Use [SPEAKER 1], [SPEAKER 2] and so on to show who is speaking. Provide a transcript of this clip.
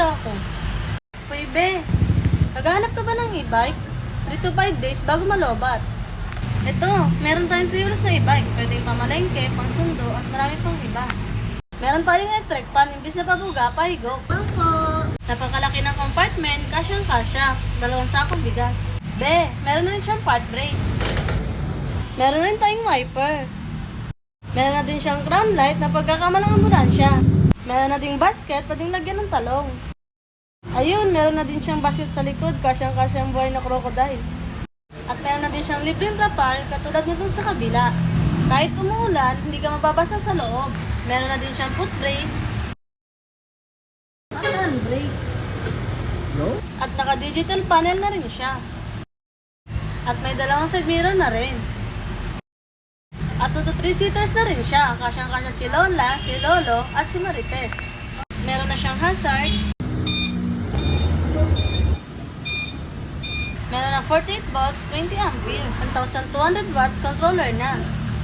[SPEAKER 1] nasisira ako. Hoy, be. Naghahanap ka ba ng e-bike? 3 to 5 days bago malobat. Ito, meron tayong 3 wheels na e-bike. Pwedeng pamalengke, pangsundo, at marami pang iba. Meron tayong electric pan, imbis na pabuga, pahigo. Napakalaki ng compartment, kasyang-kasya. 2 sakong bigas. Be, meron na rin siyang part brake. Meron rin tayong wiper. Meron na din siyang crown light na pagkakamalang ambulansya. Meron na ding basket, pwedeng lagyan ng talong. Ayun, meron na din siyang basket sa likod, kasyang-kasyang buhay na crocodile. At meron na din siyang libreng trapal, katulad nito sa kabila. Kahit umuulan, hindi ka mababasa sa loob. Meron na din siyang foot brake. Handbrake. No? At naka-digital panel na rin siya. At may 2 side mirror na rin. At 2 to 3 seaters na rin siya. Kasyang-kasya si Lola, si Lolo, at si Marites. Meron na siyang hazard. Meron na 48 volts, 20 ampere, 1,200 watts controller na.